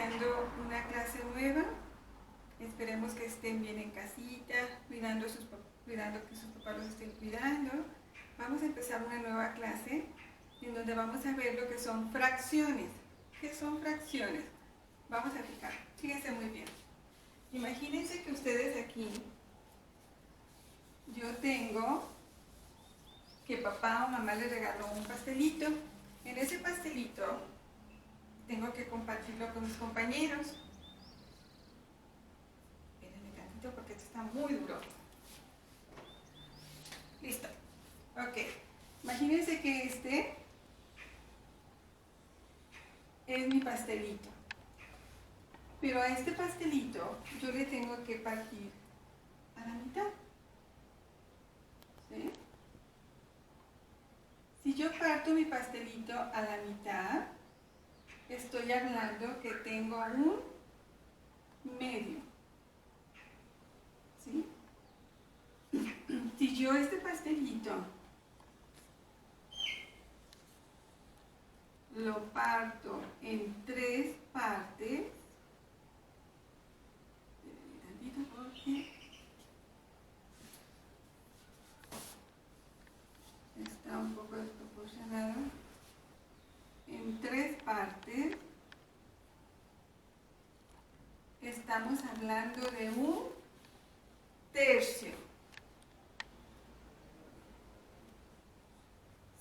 iniciando una clase nueva. Esperemos que estén bien en casita, cuidando que sus papás los estén cuidando. Vamos a empezar una nueva clase en donde vamos a ver lo que son fracciones. ¿Qué son fracciones? Vamos a fijar, fíjense muy bien. Imagínense que ustedes aquí, yo tengo que papá o mamá les regaló un pastelito. En ese pastelito tengo que compartirlo con mis compañeros. Espérenme tantito porque esto está muy duro. Listo. Ok. Imagínense que este es mi pastelito. Pero a este pastelito yo le tengo que partir a la mitad. ¿Sí? Si yo parto mi pastelito a la mitad, estoy hablando que tengo un medio. ¿Sí? Si yo este pastelito lo parto en 3 partes, porque está un poco desproporcionado, en 3 partes, estamos hablando de un tercio.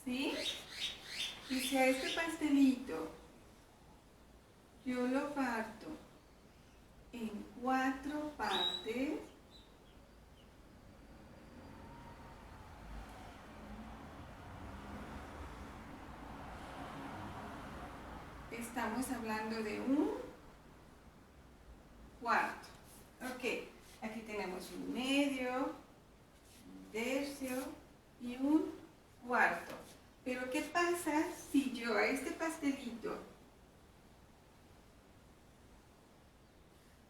¿Sí? Y si a este pastelito yo lo parto en 4 partes, estamos hablando de un cuarto. Ok, aquí tenemos un medio, un tercio y un cuarto. Pero ¿qué pasa si yo a este pastelito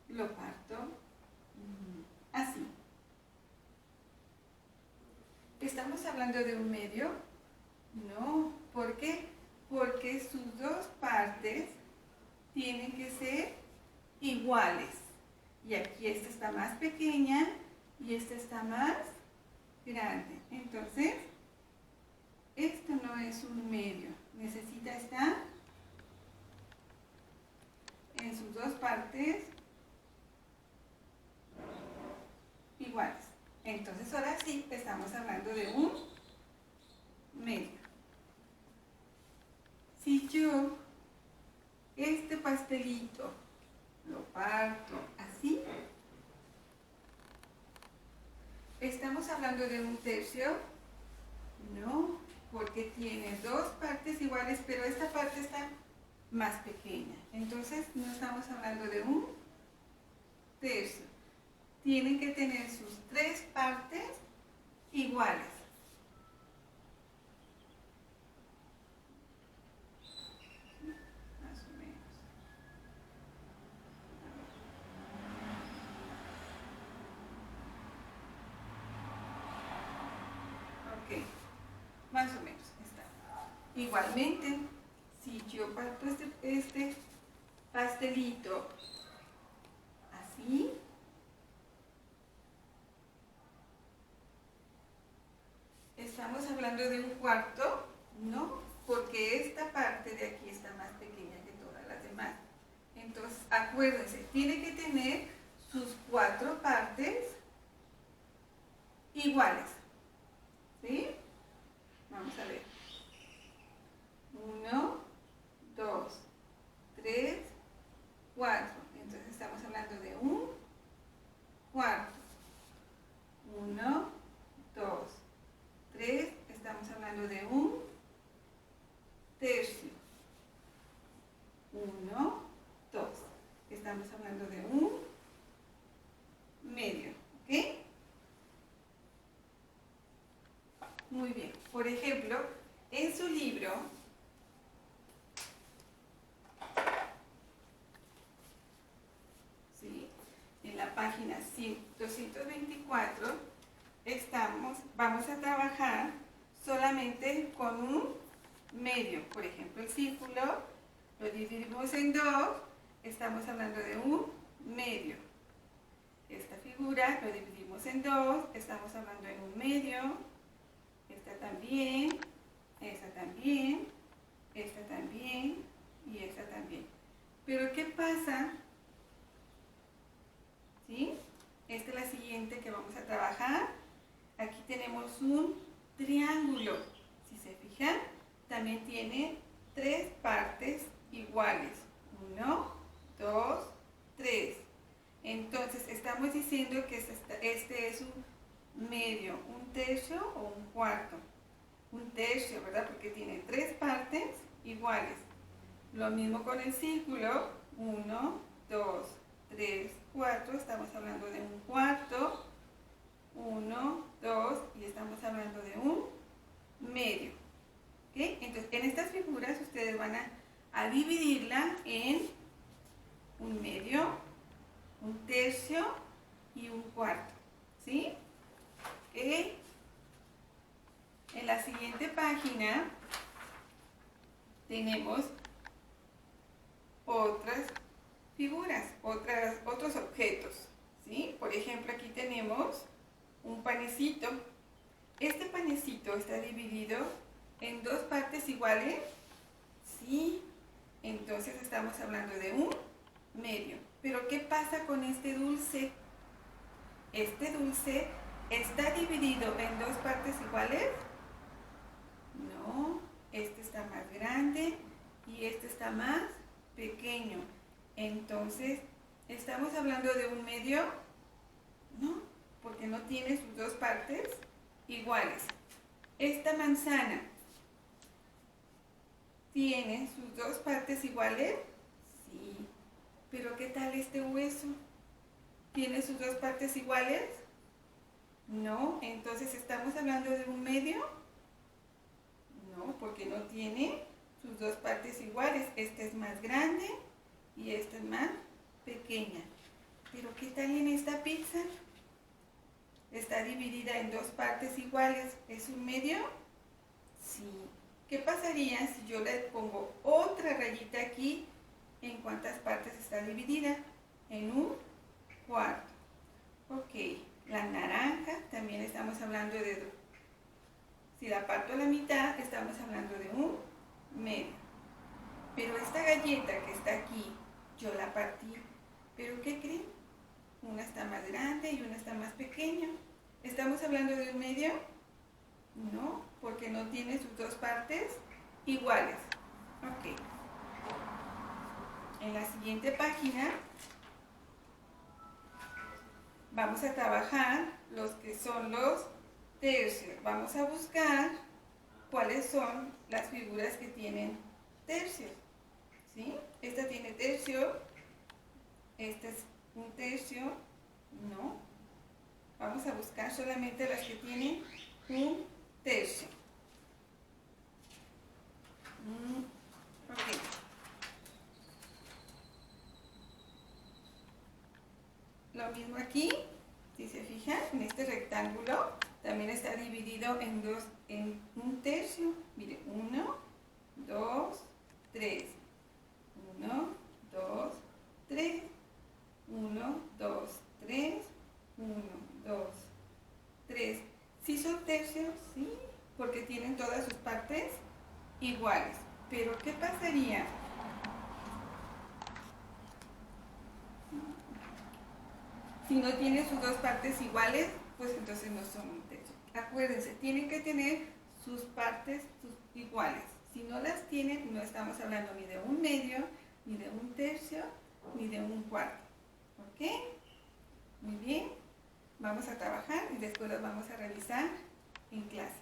lo parto así? ¿Estamos hablando de un medio? No. ¿Por qué? Porque sus 2 partes tienen que ser iguales. Y aquí esta está más pequeña y esta está más grande. Entonces, esto no es un medio. Necesita estar en sus 2 partes iguales. Entonces, ahora sí, estamos hablando de un medio. Si yo este pastelito lo parto así, ¿estamos hablando de un tercio? No, porque tiene 2 partes iguales, pero esta parte está más pequeña. Entonces, no estamos hablando de un tercio. Tienen que tener sus 3 partes iguales. Más o menos. Ok, más o menos está. Igualmente, si yo parto este pastelito así, ¿estamos hablando de un cuarto? No, porque esta parte de aquí está más pequeña que todas las demás. Entonces, acuérdense, tiene que tener sus 4 partes iguales. ¿Sí? Vamos a ver. 1, 2, 3, 4. Entonces estamos hablando de un cuarto. 1, 2, 3. Estamos hablando de un tercio. 1, 2. Estamos hablando de un medio. ¿Ok? Muy bien. Por ejemplo, en su libro, ¿sí?, en la página 224, vamos a trabajar solamente con un medio. Por ejemplo, el círculo lo dividimos en 2 estamos hablando de un medio. Esta figura lo dividimos en dos, estamos hablando en un medio. Esta también, esta también, esta también y esta también. Pero ¿qué pasa? ¿Sí? Esta es la siguiente que vamos a trabajar. Aquí tenemos un triángulo. Si se fijan, también tiene tres partes iguales. 1, 2, 3. Entonces, estamos diciendo que este es un medio, un tercio o un cuarto. Un tercio, ¿verdad? Porque tiene tres partes iguales. Lo mismo con el círculo. 1, 2, 3, 4. Estamos hablando de un cuarto. 1, 2 y estamos hablando de un medio. ¿Okay? Entonces, en estas figuras ustedes van a dividirla en un medio, un tercio y un cuarto. ¿Sí? ¿Okay? En la siguiente página tenemos otras figuras, otros objetos. ¿Sí? Por ejemplo, aquí tenemos un panecito. Este panecito está dividido en dos partes iguales. Sí, entonces estamos hablando de un medio. Pero ¿qué pasa con este dulce? Este dulce está dividido en dos partes iguales. No, este está más grande y este está más pequeño. Entonces, ¿estamos hablando de un medio? No, porque no tiene sus dos partes iguales. Esta manzana tiene sus dos partes iguales. Sí, pero ¿qué tal este hueso? ¿Tiene sus dos partes iguales? No, entonces ¿estamos hablando de un medio? No, porque no tiene sus dos partes iguales. Esta es más grande y esta es más pequeña. Pero ¿qué tal en esta pizza? Está dividida en dos partes iguales. ¿Es un medio? Sí. ¿Qué pasaría si yo le pongo otra rayita aquí? ¿En cuántas partes está dividida? En un cuarto. Ok. La naranja, también estamos hablando de... Si la parto a la mitad, estamos hablando de un medio. Pero esta galleta que está aquí, yo la partí. ¿Pero qué creen? Una está más grande y una está más pequeña. ¿Estamos hablando de un medio? No, porque no tiene sus dos partes iguales. Ok. En la siguiente página vamos a trabajar los que son los tercios. Vamos a buscar cuáles son las figuras que tienen tercios. ¿Sí? Esta tiene tercio. Este es un tercio. No. Vamos a buscar solamente las que tienen un tercio. Ok. Lo mismo aquí, si se fijan, en este rectángulo también está dividido en un tercio. Mire, 1, 2, 3. 1, 2, 3. 1, 2, 3. 1, 2, 3. ¿Sí son tercios? Sí, porque tienen todas sus partes iguales. Pero ¿qué pasaría? Si no tiene sus dos partes iguales, pues entonces no son un tercio. Acuérdense, tienen que tener sus partes iguales. Si no las tienen, no estamos hablando ni de un medio, ni de un tercio, ni de un cuarto. ¿Ok? Muy bien. Vamos a trabajar y después los vamos a revisar en clase.